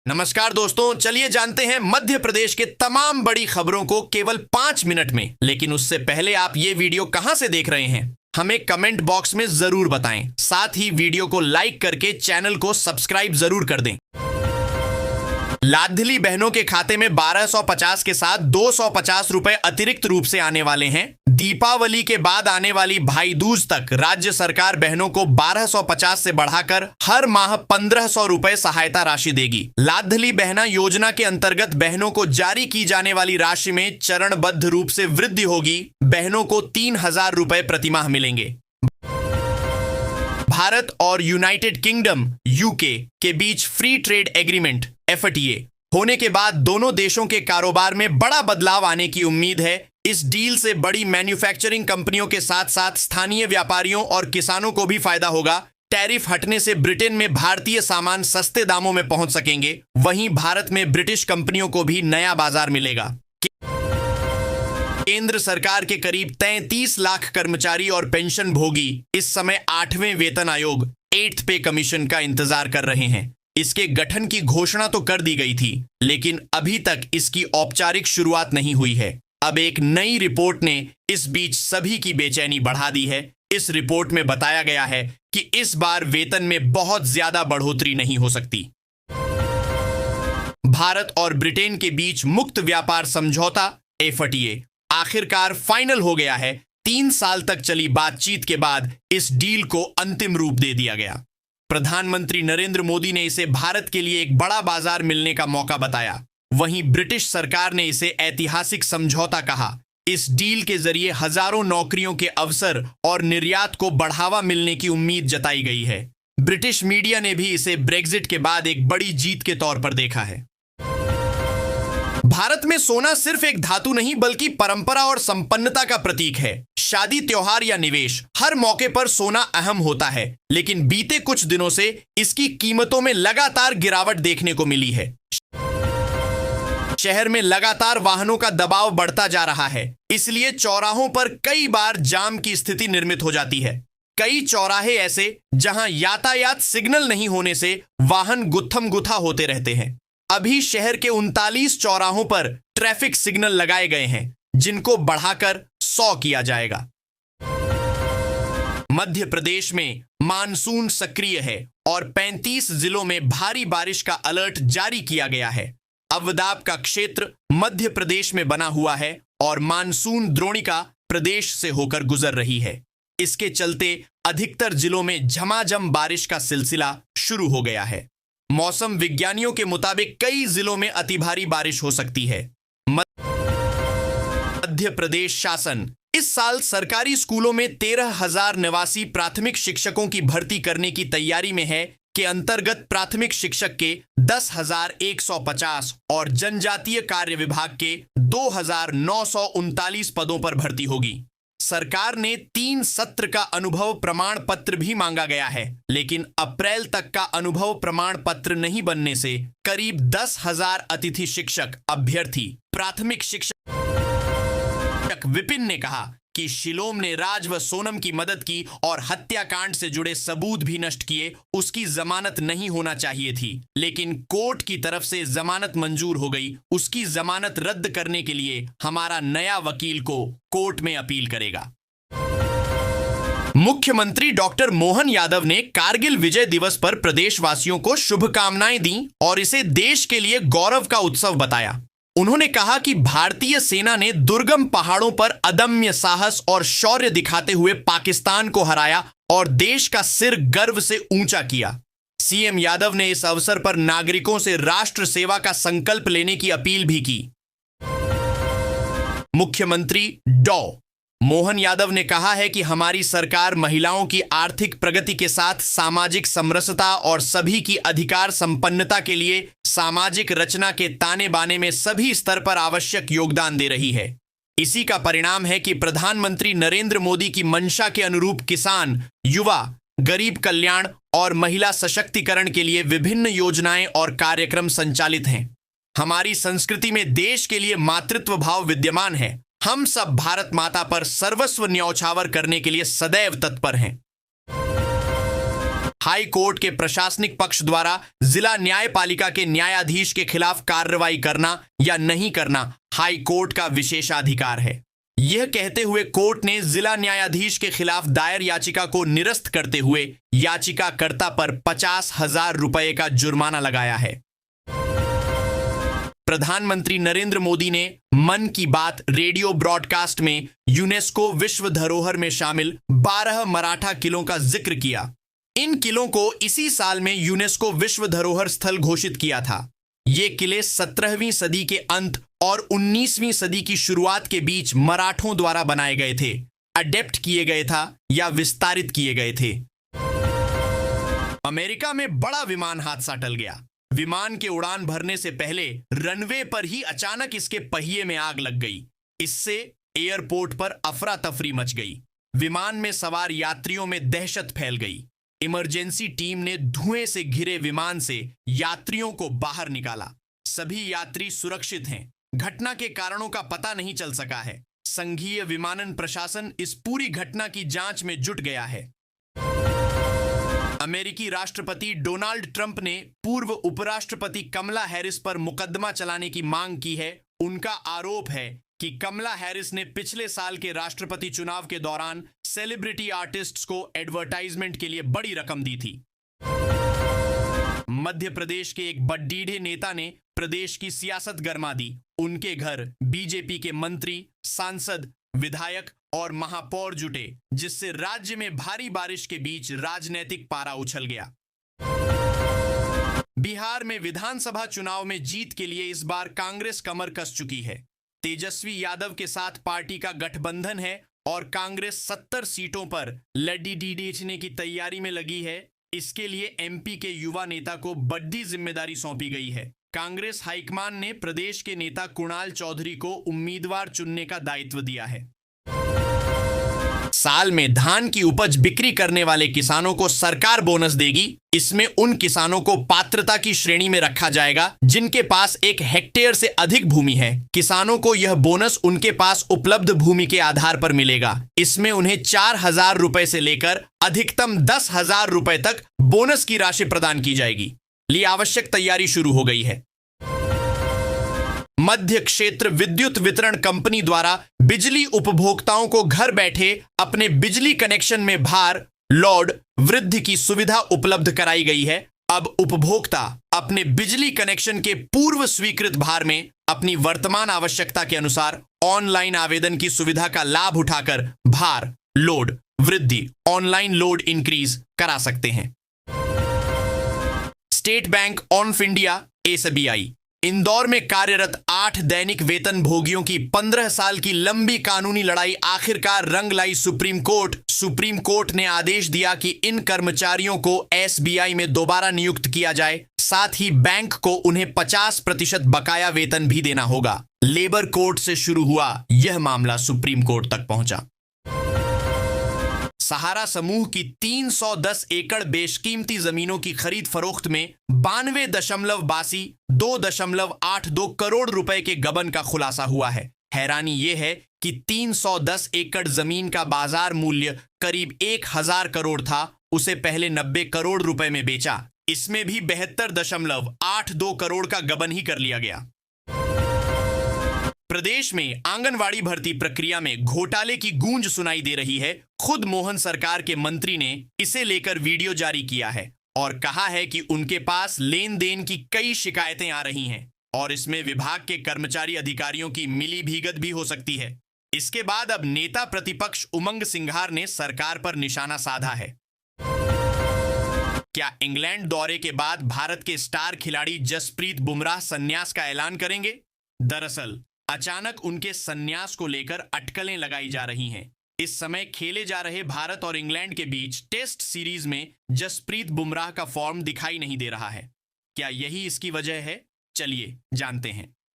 नमस्कार दोस्तों, चलिए जानते हैं मध्य प्रदेश के तमाम बड़ी खबरों को केवल 5 मिनट में। लेकिन उससे पहले आप ये वीडियो कहां से देख रहे हैं हमें कमेंट बॉक्स में जरूर बताएं। साथ ही वीडियो को लाइक करके चैनल को सब्सक्राइब जरूर कर दें। लाडली बहनों के खाते में 1250 के साथ 250 रुपए अतिरिक्त रूप से आने वाले हैं। दीपावली के बाद आने वाली भाई दूज तक राज्य सरकार बहनों को 1250 से बढ़ाकर हर माह 1500 रुपए सहायता राशि देगी। लाडली बहना योजना के अंतर्गत बहनों को जारी की जाने वाली राशि में चरणबद्ध रूप से वृद्धि होगी। बहनों को 3000 रुपए प्रतिमाह मिलेंगे। भारत और यूनाइटेड किंगडम यूके के बीच फ्री ट्रेड एग्रीमेंट FTA होने के बाद दोनों देशों के कारोबार में बड़ा बदलाव आने की उम्मीद है। इस डील से बड़ी मैन्युफैक्चरिंग कंपनियों के साथ साथ स्थानीय व्यापारियों और किसानों को भी फायदा होगा। टैरिफ हटने से ब्रिटेन में भारतीय सामान सस्ते दामों में पहुंच सकेंगे। वहीं भारत में ब्रिटिश कंपनियों को भी नया बाजार मिलेगा। केंद्र सरकार के करीब 33 लाख कर्मचारी और पेंशन भोगी इस समय 8वें वेतन आयोग 8th पे कमीशन का इंतजार कर रहे हैं। इसके गठन की घोषणा तो कर दी गई थी, लेकिन अभी तक इसकी औपचारिक शुरुआत नहीं हुई है। अब एक नई रिपोर्ट ने इस बीच सभी की बेचैनी बढ़ा दी है। इस रिपोर्ट में बताया गया है कि इस बार वेतन में बहुत ज्यादा बढ़ोतरी नहीं हो सकती। भारत और ब्रिटेन के बीच मुक्त व्यापार समझौता FTA आखिरकार फाइनल हो गया है। 3 साल तक चली बातचीत के बाद इस डील को अंतिम रूप दे दिया गया। प्रधानमंत्री नरेंद्र मोदी ने इसे भारत के लिए एक बड़ा बाजार मिलने का मौका बताया। वहीं ब्रिटिश सरकार ने इसे ऐतिहासिक समझौता कहा। इस डील के जरिए हजारों नौकरियों के अवसर और निर्यात को बढ़ावा मिलने की उम्मीद जताई गई है। ब्रिटिश मीडिया ने भी इसे ब्रेग्जिट के बाद एक बड़ी जीत के तौर पर देखा है। भारत में सोना सिर्फ एक धातु नहीं बल्कि परंपरा और संपन्नता का प्रतीक है। शादी, त्योहार या निवेश, हर मौके पर सोना अहम होता है। लेकिन बीते कुछ दिनों से इसकी कीमतों में लगातार गिरावट देखने को मिली है। शहर में लगातार वाहनों का दबाव बढ़ता जा रहा है, इसलिए चौराहों पर कई बार जाम की स्थिति निर्मित हो जाती है। कई चौराहे ऐसे जहां यातायात सिग्नल नहीं होने से वाहन गुत्थम गुथा होते रहते हैं। अभी शहर के 39 चौराहों पर ट्रैफिक सिग्नल लगाए गए हैं, जिनको बढ़ाकर 100 किया जाएगा। मध्य प्रदेश में मानसून सक्रिय है और 35 जिलों में भारी बारिश का अलर्ट जारी किया गया है। अवदाब का क्षेत्र मध्य प्रदेश में बना हुआ है और मानसून द्रोणिका प्रदेश से होकर गुजर रही है। इसके चलते अधिकतर जिलों में झमाझम बारिश का सिलसिला शुरू हो गया है। मौसम विज्ञानियों के मुताबिक कई जिलों में अतिभारी बारिश हो सकती है। मध्य प्रदेश शासन इस साल सरकारी स्कूलों में 13,000 निवासी प्राथमिक शिक्षकों की भर्ती करने की तैयारी में है। के अंतर्गत प्राथमिक शिक्षक के 10,150 और जनजातीय कार्य विभाग के 2,939 पदों पर भर्ती होगी। सरकार ने 3 सत्र का अनुभव प्रमाण पत्र भी मांगा गया है, लेकिन अप्रैल तक का अनुभव प्रमाण पत्र नहीं बनने से करीब 10,000 अतिथि शिक्षक अभ्यर्थी प्राथमिक शिक्षक विपिन ने कहा कि शिलोम ने राज व सोनम की मदद की और हत्याकांड से जुड़े सबूत भी नष्ट किए। उसकी जमानत नहीं होना चाहिए थी, लेकिन कोर्ट की तरफ से जमानत मंजूर हो गई। उसकी जमानत रद्द करने के लिए हमारा नया वकील को कोर्ट में अपील करेगा। मुख्यमंत्री डॉक्टर मोहन यादव ने कारगिल विजय दिवस पर प्रदेशवासियों को शुभकामनाएं दी और इसे देश के लिए गौरव का उत्सव बताया। उन्होंने कहा कि भारतीय सेना ने दुर्गम पहाड़ों पर अदम्य साहस और शौर्य दिखाते हुए पाकिस्तान को हराया और देश का सिर गर्व से ऊंचा किया। सीएम यादव ने इस अवसर पर नागरिकों से राष्ट्र सेवा का संकल्प लेने की अपील भी की। मुख्यमंत्री डॉ मोहन यादव ने कहा है कि हमारी सरकार महिलाओं की आर्थिक प्रगति के साथ सामाजिक समरसता और सभी की अधिकार संपन्नता के लिए सामाजिक रचना के ताने बाने में सभी स्तर पर आवश्यक योगदान दे रही है। इसी का परिणाम है कि प्रधानमंत्री नरेंद्र मोदी की मंशा के अनुरूप किसान, युवा, गरीब कल्याण और महिला सशक्तिकरण के लिए विभिन्न योजनाएं और कार्यक्रम संचालित हैं। हमारी संस्कृति में देश के लिए मातृत्व भाव विद्यमान है। हम सब भारत माता पर सर्वस्व न्यौछावर करने के लिए सदैव तत्पर हैं। हाई कोर्ट के प्रशासनिक पक्ष द्वारा जिला न्यायपालिका के न्यायाधीश के खिलाफ कार्रवाई करना या नहीं करना हाई कोर्ट का विशेषाधिकार है। यह कहते हुए कोर्ट ने जिला न्यायाधीश के खिलाफ दायर याचिका को निरस्त करते हुए याचिकाकर्ता पर 50,000 रुपए का जुर्माना लगाया है। प्रधानमंत्री नरेंद्र मोदी ने मन की बात रेडियो ब्रॉडकास्ट में यूनेस्को विश्व धरोहर में शामिल 12 मराठा किलों का जिक्र किया। इन किलों को इसी साल में यूनेस्को विश्व धरोहर स्थल घोषित किया था। ये किले 17वीं सदी के अंत और 19वीं सदी की शुरुआत के बीच मराठों द्वारा बनाए गए थे, अडेप्ट किए गए था या विस्तारित किए गए थे। अमेरिका में बड़ा विमान हादसा टल गया। विमान के उड़ान भरने से पहले रनवे पर ही अचानक इसके पहिए में आग लग गई। इससे एयरपोर्ट पर अफरा तफरी मच गई। विमान में सवार यात्रियों में दहशत फैल गई। इमरजेंसी टीम ने धुएं से घिरे विमान से यात्रियों को बाहर निकाला। सभी यात्री सुरक्षित हैं। घटना के कारणों का पता नहीं चल सका है। संघीय विमानन प्रशासन इस पूरी घटना की जांच में जुट गया है। अमेरिकी राष्ट्रपति डोनाल्ड ट्रंप ने पूर्व उपराष्ट्रपति कमला हैरिस पर मुकदमा चलाने की मांग की है। उनका आरोप है कि कमला हैरिस ने पिछले साल के राष्ट्रपति चुनाव के दौरान सेलिब्रिटी आर्टिस्ट्स को एडवर्टाइजमेंट के लिए बड़ी रकम दी थी। मध्य प्रदेश के एक बड्डीढ़े नेता ने प्रदेश की सियासत गरमा दी। उनके घर बीजेपी के मंत्री, सांसद, विधायक और महापौर जुटे, जिससे राज्य में भारी बारिश के बीच राजनीतिक पारा उछल गया। बिहार में विधानसभा चुनाव में जीत के लिए इस बार कांग्रेस कमर कस चुकी है। तेजस्वी यादव के साथ पार्टी का गठबंधन है और कांग्रेस 70 सीटों पर लड्डी डीडीचने की तैयारी में लगी है। इसके लिए एमपी के युवा नेता को बड़ी जिम्मेदारी सौंपी गई है। कांग्रेस हाईकमान ने प्रदेश के नेता कुणाल चौधरी को उम्मीदवार चुनने का दायित्व दिया है। साल में धान की उपज बिक्री करने वाले किसानों को सरकार बोनस देगी। इसमें उन किसानों को पात्रता की श्रेणी में रखा जाएगा जिनके पास 1 हेक्टेयर से अधिक भूमि है। किसानों को यह बोनस उनके पास उपलब्ध भूमि के आधार पर मिलेगा। इसमें उन्हें 4,000 रुपए से लेकर अधिकतम 10,000 रुपए तक बोनस की राशि प्रदान की जाएगी। लिए आवश्यक तैयारी शुरू हो गई है। मध्य क्षेत्र विद्युत वितरण कंपनी द्वारा बिजली उपभोक्ताओं को घर बैठे अपने बिजली कनेक्शन में भार, लोड वृद्धि की सुविधा उपलब्ध कराई गई है। अब उपभोक्ता अपने बिजली कनेक्शन के पूर्व स्वीकृत भार में अपनी वर्तमान आवश्यकता के अनुसार ऑनलाइन आवेदन की सुविधा का लाभ उठाकर भार, लोड वृद्धि, ऑनलाइन लोड इंक्रीज करा सकते हैं। State bank of India SBI Indore में कार्यरत 8 दैनिक वेतन भोगियों की 15 साल की लंबी कानूनी लड़ाई आखिरकार रंग लाई सुप्रीम कोर्ट। सुप्रीम कोर्ट ने आदेश दिया कि इन कर्मचारियों को एसबीआई में दोबारा नियुक्त किया जाए। साथ ही बैंक को उन्हें 50% बकाया वेतन भी देना होगा। लेबर कोर्ट से शुरू हुआ यह मामला सुप्रीम कोर्ट तक पहुंचा। सहारा समूह की 310 एकड़ बेशकीमती जमीनों की खरीद फरोख्त में 92.82 करोड़ रुपए के गबन का खुलासा हुआ है। हैरानी यह है कि 310 एकड़ जमीन का बाजार मूल्य करीब 1,000 करोड़ था। उसे पहले 90 करोड़ रुपए में बेचा। इसमें भी 72.82 करोड़ का गबन ही कर लिया गया। प्रदेश में आंगनवाड़ी भर्ती प्रक्रिया में घोटाले की गूंज सुनाई दे रही है। खुद मोहन सरकार के मंत्री ने इसे लेकर वीडियो जारी किया है और कहा है कि उनके पास लेन देन की कई शिकायतें आ रही हैं और इसमें विभाग के कर्मचारी अधिकारियों की मिलीभगत भी हो सकती है। इसके बाद अब नेता प्रतिपक्ष उमंग सिंघार ने सरकार पर निशाना साधा है। क्या इंग्लैंड दौरे के बाद भारत के स्टार खिलाड़ी जसप्रीत बुमराह संन्यास का ऐलान करेंगे? दरअसल अचानक उनके संन्यास को लेकर अटकलें लगाई जा रही हैं। इस समय खेले जा रहे भारत और इंग्लैंड के बीच टेस्ट सीरीज में जसप्रीत बुमराह का फॉर्म दिखाई नहीं दे रहा है। क्या यही इसकी वजह है? चलिए जानते हैं।